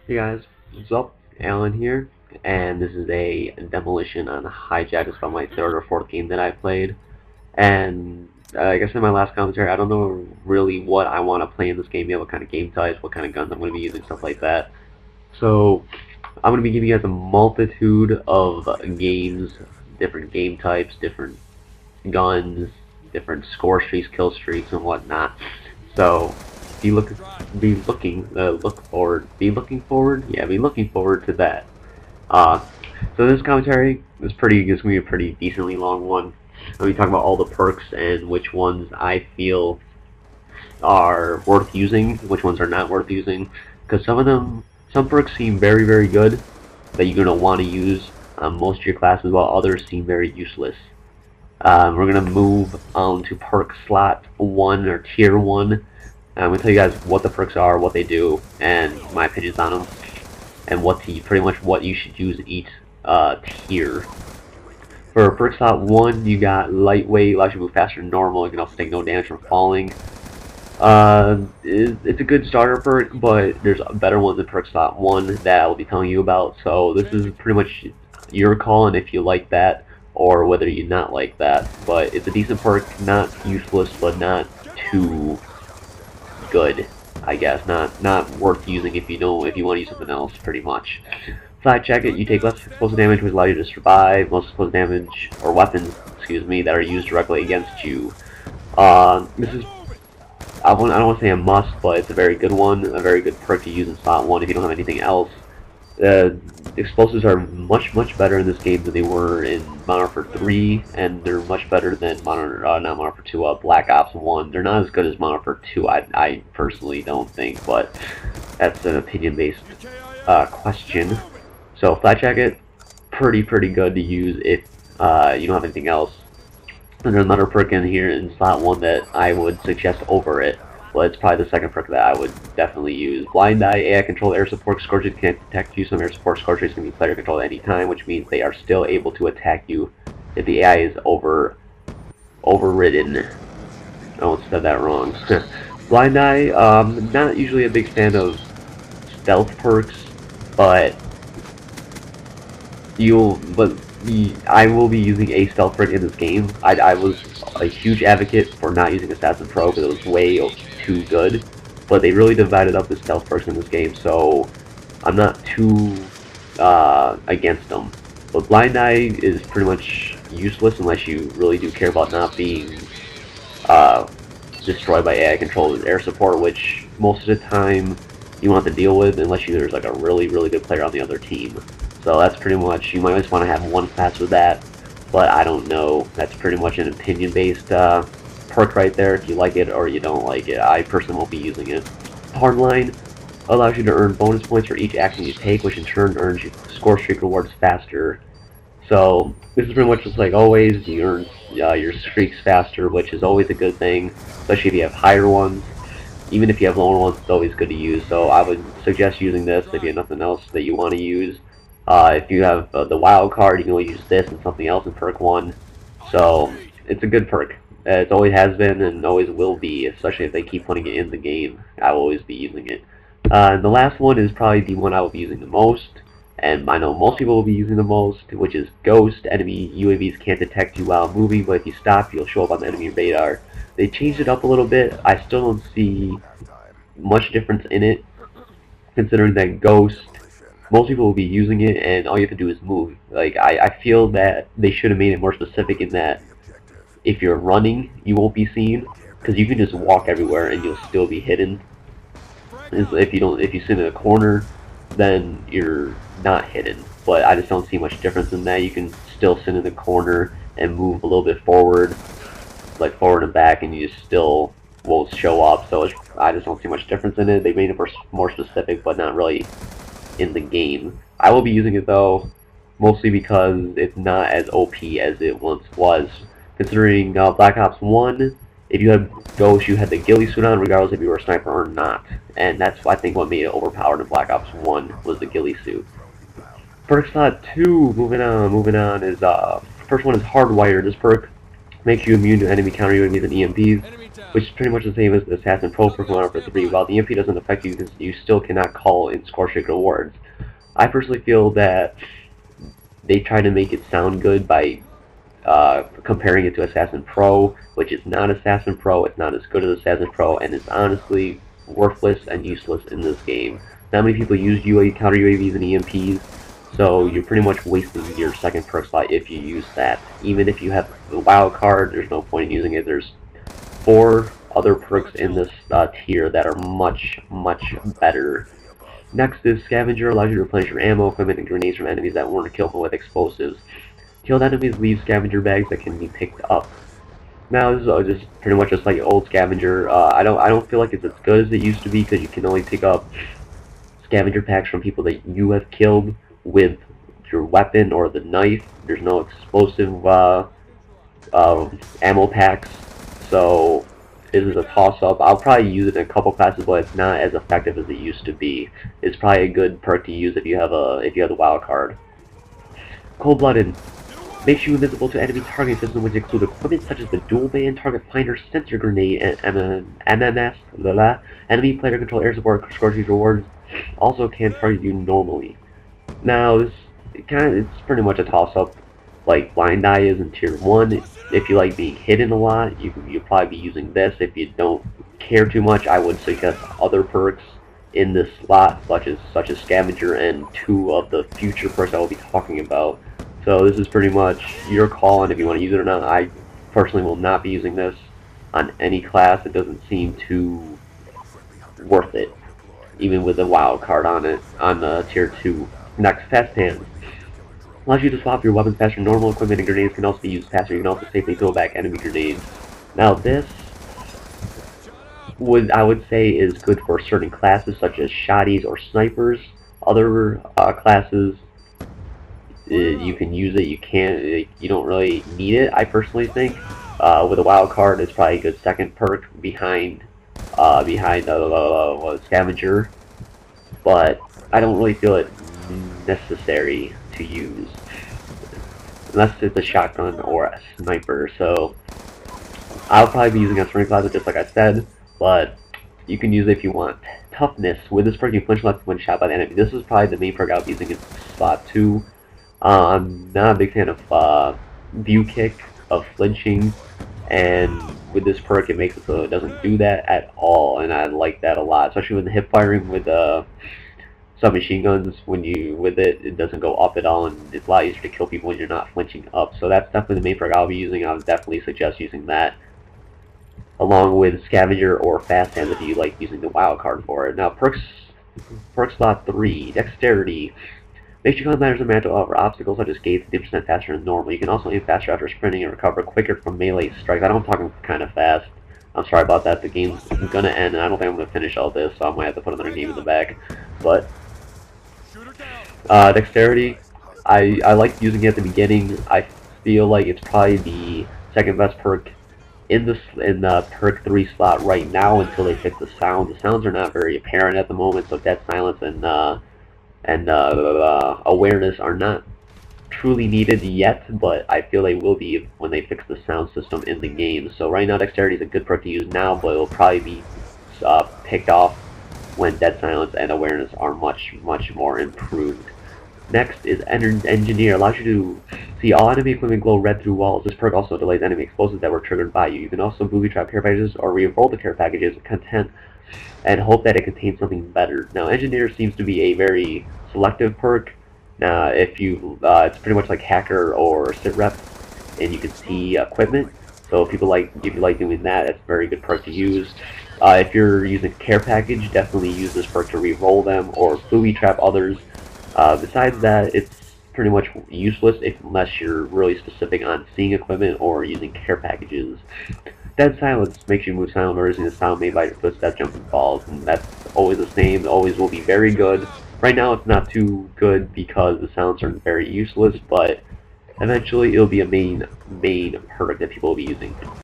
Hey guys, what's up? Alan here, and this is a Demolition on Hijacked. It's about my third or fourth game that I played, and I guess in my last commentary, I don't know really what I want to play in this game yet, what kind of game types, what kind of guns I'm going to be using, stuff like that. So, I'm going to be giving you guys a multitude of games, different game types, different guns, different score streaks, kill streaks, and whatnot. So be looking forward, yeah, be looking forward to that. Uh, so this commentary is gonna be a pretty decently long one. I'll be talking about all the perks and which ones I feel are worth using, which ones are not worth using, because some perks seem very good that you're gonna want to use on most of your classes, while others seem very useless. We're going to move on to perk slot 1 or tier 1. I'm going to tell you guys what the perks are, what they do, and my opinions on them, and pretty much what you should use in each tier. For perk slot 1, you got lightweight, allows you to move faster than normal. You can also take no damage from falling. It's a good starter perk, but there's better ones in perk slot 1 that I will be telling you about. So this is pretty much your call, and if you like that, or whether you not like that. But it's a decent perk, not useless, but not too good, I guess. Not worth using if you want to use something else, pretty much. Flat Jacket, you take less explosive damage, which allows you to survive. Most explosive damage, or weapons, excuse me, that are used directly against you. This is I don't want to say a must, but it's a very good one, a very good perk to use in slot 1 if you don't have anything else. Explosives are much better in this game than they were in Modern Warfare 3, and they're much better than not Modern Warfare 2, Black Ops 1. They're not as good as Modern Warfare 2, I personally don't think, but that's an opinion-based question. So, Flat Jacket, pretty good to use if you don't have anything else. And there's another perk in here in slot 1 that I would suggest over it. Well, it's probably the second perk that I would definitely use. Blind Eye, AI controlled air support scorches can't detect you. Some air support scorches can be player controlled at any time, which means they are still able to attack you if the AI is overridden. I almost said that wrong. Blind Eye, not usually a big fan of stealth perks, but I will be using a stealth perk in this game. I was a huge advocate for not using Assassin Pro because it was way too good, but they really divided up the stealth perks in this game, so I'm not too against them. But Blind Eye is pretty much useless unless you really do care about not being destroyed by AI controlled air support, which most of the time you won't have to deal with unless there's like a really good player on the other team. So that's pretty much, you might just want to have one class with that, but I don't know. That's pretty much an opinion-based perk right there, if you like it or you don't like it. I personally won't be using it. Hardline allows you to earn bonus points for each action you take, which in turn earns you score streak rewards faster. So this is pretty much just like always, you earn your streaks faster, which is always a good thing, especially if you have higher ones. Even if you have lower ones, it's always good to use, so I would suggest using this if you have nothing else that you want to use. If you have the wild card, you can only use this and something else in perk 1. So, it's a good perk. It always has been and always will be, especially if they keep putting it in the game. I will always be using it. The last one is probably the one I will be using the most, and I know most people will be using the most, which is Ghost. Enemy UAVs can't detect you while moving, but if you stop, you'll show up on the enemy radar. They changed it up a little bit. I still don't see much difference in it, considering that Ghost, most people will be using it, and all you have to do is move. Like, I feel that they should have made it more specific in that if you're running, you won't be seen, because you can just walk everywhere and you'll still be hidden. If you sit in a corner, then you're not hidden. But I just don't see much difference in that. You can still sit in the corner and move a little bit forward, like forward and back, and you just still will show up. So I just don't see much difference in it. They made it more specific, but not really in the game. I will be using it though, mostly because it's not as OP as it once was. Considering Black Ops 1, if you had Ghost, you had the ghillie suit on regardless if you were a sniper or not. And that's, I think, what made it overpowered in Black Ops 1 was the ghillie suit. Perk slot 2, moving on, is first one is Hardwired. This perk makes you immune to enemy counter UAVs and EMPs. which is pretty much the same as the Assassin Pro perk on for 3. While the EMP doesn't affect you, you still cannot call in score-streak rewards. I personally feel that they try to make it sound good by comparing it to Assassin Pro, which is not Assassin Pro. It's not as good as Assassin Pro, and it's honestly worthless and useless in this game. Not many people use counter UAVs and EMPs, so you're pretty much wasting your second perk slot if you use that. Even if you have the wild card, there's no point in using it. There's 4 other perks in this tier that are much better. Next is Scavenger, allows you to replenish your ammo, equipment, and grenades from enemies that weren't killable with explosives. Killed enemies leave scavenger bags that can be picked up. Now this is just pretty much just like old Scavenger. I don't feel like it's as good as it used to be, because you can only pick up scavenger packs from people that you have killed with your weapon or the knife. There's no explosive ammo packs, so this is a toss-up. I'll probably use it in a couple classes, but it's not as effective as it used to be. It's probably a good perk to use if you have the wild card. Cold-blooded makes you invisible to enemy targeting systems, which include equipment such as the dual band, target finder, sensor grenade, and MMS. Enemy player control air support scores these rewards. Also can target you normally. Now it's pretty much a toss-up, like Blind Eye is in tier 1. If you like being hidden a lot, you'll probably be using this. If you don't care too much, I would suggest other perks in this slot, such as Scavenger and 2 of the future perks I will be talking about. So this is pretty much your call on if you want to use it or not. I personally will not be using this on any class. It doesn't seem too worth it, even with a wild card on it on tier 2. Next, Fast Hands. Allows you to swap your weapons faster. Normal equipment and grenades can also be used faster. You can also safely throw back enemy grenades. Now this I would say is good for certain classes such as shotties or snipers. Other classes, you can use it. You don't really need it. I personally think with a wild card, it's probably a good second perk behind Scavenger, but I don't really feel it necessary to use unless it's a shotgun or a sniper. So I'll probably be using a certain classes just like I said, but you can use it if you want. Toughness. With this perk, you flinch left when shot by the enemy. This is probably the main perk I'll be using in slot 2. I'm not a big fan of view kick, of flinching, and with this perk it makes it so it doesn't do that at all, and I like that a lot, especially with the hip firing with submachine guns. When you with it doesn't go up at all, and it's a lot easier to kill people when you're not flinching up. So that's definitely the main perk I'll be using. I would definitely suggest using that along with Scavenger or Fast Hands if you like using the wild card for it. Now perk slot 3, Dexterity. Makes you combat and mantle over obstacles such as gates 50% faster than normal. You can also aim faster after sprinting and recover quicker from melee strikes. I know I'm talking kind of fast. I'm sorry about that. The game's gonna end, and I don't think I'm gonna finish all this, so I might have to put another game in the bag. But Dexterity, I like using it at the beginning. I feel like it's probably the second best perk in the perk 3 slot right now until they fix the sound. The sounds are not very apparent at the moment, so Dead Silence and awareness are not truly needed yet, but I feel they will be when they fix the sound system in the game. So right now Dexterity is a good perk to use now, but it will probably be picked off when Dead Silence and awareness are much more improved. Next is Engineer. Allows you to see all enemy equipment glow red through walls. This perk also delays enemy explosives that were triggered by you. You can also booby trap care packages or re-roll the care packages content and hope that it contains something better. Now, Engineer seems to be a very selective perk. Now, if you, it's pretty much like Hacker or Sit Rep, and you can see equipment. So if you like doing that, it's a very good perk to use. If you're using Care Package, definitely use this perk to re-roll them or booby trap others. Besides that, it's pretty much useless unless you're really specific on seeing equipment or using Care Packages. Dead Silence makes you move silent or using the sound made by your footsteps, jumping falls, and that's always the same. It always will be very good. Right now it's not too good because the sounds are very useless, but eventually it'll be a main perk that people will be using.